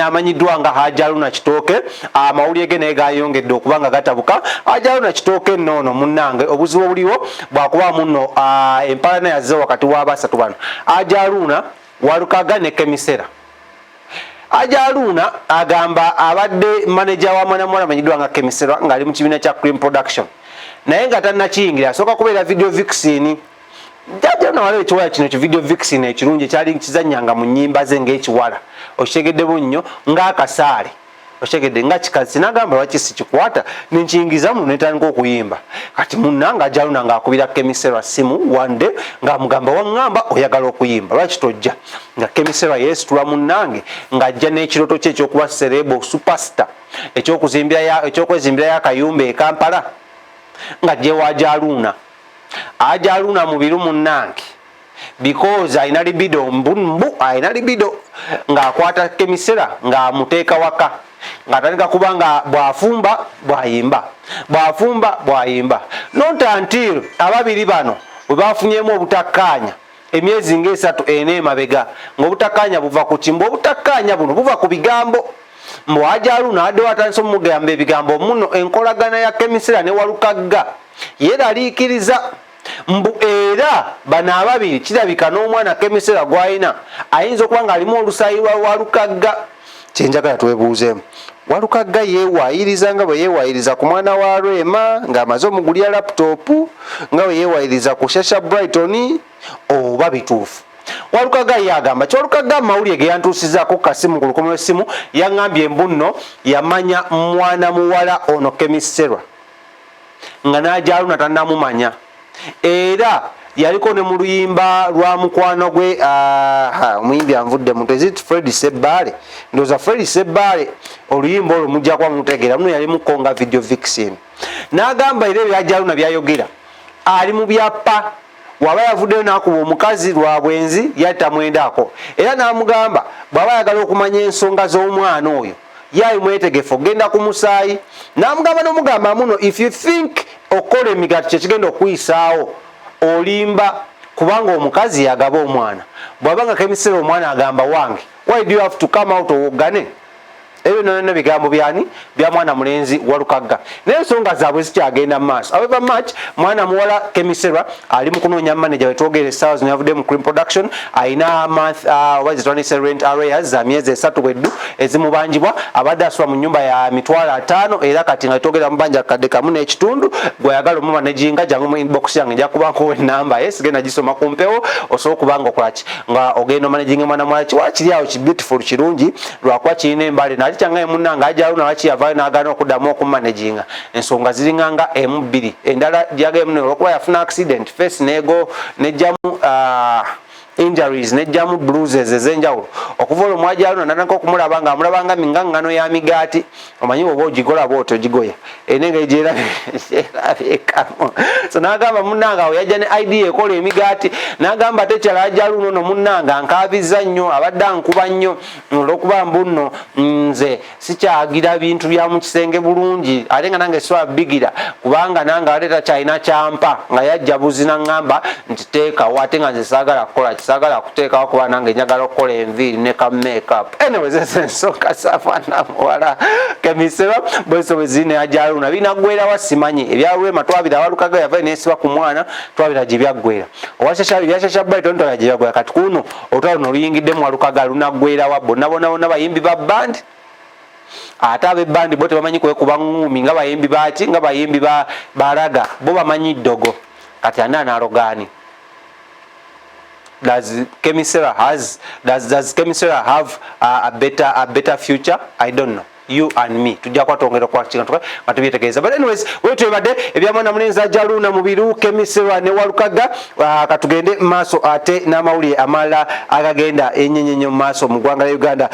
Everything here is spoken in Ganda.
Amanyiddwa nga Hajaluna Kitooke amawulire ge naye gayongedde okubanga gatabuka. Hajaluna Kitooke nno munnange obuzibu buliwo bwakuba muno empalana yazze wakati w'abasatu bano Hajaluna Walukaga ne Kemisera. Hajaluna agamba abadde manager wa mwana mwana amanyiddwa nga Kemisera ng'ali mu kibiina kya Cream Production naye nga tannakiyingira asooka kubeera video vixen. Jajja na wale ekiwala kino ki video vixen ekirungi kyali kizannyanga mu nnyimba ze ng'ekiwala okitegedde bunnyo ng'akasaale okitegedde nga kikazi n'agamba lwaki sikikwata nenkiyingiza muno netandika okuyimba kati munnanga Hajaluna ng'akubira Kemisera simu wande ng'amugamba waŋŋamba oyagala okuyimba lwaki tojja nga Kemisera yeesitula munnange ng'ajja n'ekiroto kye ekyokuba Cerebo superstar ekyokwezimbirayo akayumba e Kampala ng'ajjewa Hajaluna. Hajaluna mubiru munnange because ayina libido mbumbu ayina libido ng'akwata Kemisera ng'amuteeka waka ng'atandika kuba nga bw'afumba bw'ayimba bw'afumba bw'ayimba not until ababiri bano bwe bafunyeemu obutakkaanya emyezi ng'esatu ena emabega ng'obutakkaanya buva ku kimbo obutakkaanya buno buva ku bigambo mbu Hajaluna addewo atandise omugamba ebigambo muno enkolagana ya Kemisera ne Walukaga yeraliikiriza mbu era bano ababiri kirabika n'omwana Kemisera gw'ayina ayinza okuba ng'alimu olusayi lwa Walukaga. Kyenjagala twebuuzeemu Walukaga yeewayiriza nga bwe yeewayiriza ku mwana wa Rwema ng'amaze omugulya laputopu nga bwe yeewayiriza ku Shasha Brighton oba bituufu. Walukaga yagamba Walukaga amawulire ge yantuusizaako ku kasimu ku lukomo lw'essimu yaŋŋambye mbu nno yamanya mwana muwala ono Kemisera nga n'Hajaluna tannamumanya era yaliko ne mu luyimba lwa mukwano gwe omuyimbi anvudde muntu ezit Fred Sebbale ndowooza Fred Sebbale oluyimba olwo mujja kuba mutegeera muno yali mukonga video vixen n'agamba era ebya Hajaluna byayogera ali mu byapa waba yavuddeyo n'akuba omukazi lwa bwenzi yatamwendaako era n'amugamba bw'aba ayagala okumanya ensonga z'omwana oyo yayi mwetegefu genda ku musaayi n'amugamba n'omugamba muno if you think okola emigato kyekigenda okuyisaawo olimba kubanga omukazi yagaba omwana bw'abanga Kemisera omwana agamba wange why do you have to come out owogane ebyo nonna bigambo byani bya mwana mulenzi Walukaga naye ensonga zaabwe zikyagenda mu maaso. However much mwana muwala Kemisera ali mu kunoonya manager wetwogere essaawa yavudde mu Cream Production ayina rent arrears za myezi 3 bweddu ezimubanjibwa abadde asula mu nnyumba ya $5,000 era kati nga twogera mu banja kadde kamu n'ekitundu gw'ayagala omumanaginga jangu mu inbox yange nja kubanko enamba sigenda gisoma ku mpewo osobola okubanga okolaki nga ogenda omanaginga mwana muwala kiwala kiri awo ki beautiful kirungi lwakuba kirina embale kyangaye munnanga Hajaluna lwaki yavaayo n'agaana okuddamu okumanaginga ensonga ziringanga emu-bbiri endala gyagaemu olwokuba yafuna accident face neego nejjamu injuries nejjamu bruises ez'enjawulo okuva olwo Hajaluna natandika okumulaba ng'amulabanga mingaŋŋano ya migaati omanyi bw'oba ogigola bw'otyo gigoya enengeri gyerabikamu so n'agamba munnanga awo yajja ne idea ekola emigaati n'agamba tekyala Hajaluna ono munnanga nkaabiza nnyo abadde ankuba nnyo olw'okuba mbu nno nze sikyagira bintu bya mu kisenge bulungi ate nga nange sisobola bigira kubanga nange ate takyalina kyampa nga yajja buzi n'aŋŋamba nti teekawo ate nga nze saagala kukola kisagala kuteekawo kuba nange njagala okukola enviiri ne ka makeup anyways ensonga safaana muwala Kemisera bweso bwe ziri ne Hajaluna binaggwerawa simanyi ebya Rwema twabira Walukaga yavayo neesiba ku mwana twabira gye byaggwera ebya Shasha Brighton twabira gye byaggwera kati kuno olutalo luno oluyingiddemu Walukaga lunaggwerawa bonna bonna bayimbi ba bandi ate ab'ebbandi bo tebamanyi kwekuba ŋŋuumi nga bayimbi baki nga bayimbi baraga bo bamanyi ddogo kati ani anaalogaani. Does Kemisera have a better future? I don't know. You and me tujja kwatongera kwa kintu nga tubyetegeeza but anyways wetwebadde ebya mwana mulenzi Hajaluna mubiru Kemisera ne Walukaga katugende maaso ate n'amawulire amalala agagenda ennyenyenyo mu maaso mu ggwanga lya Uganda.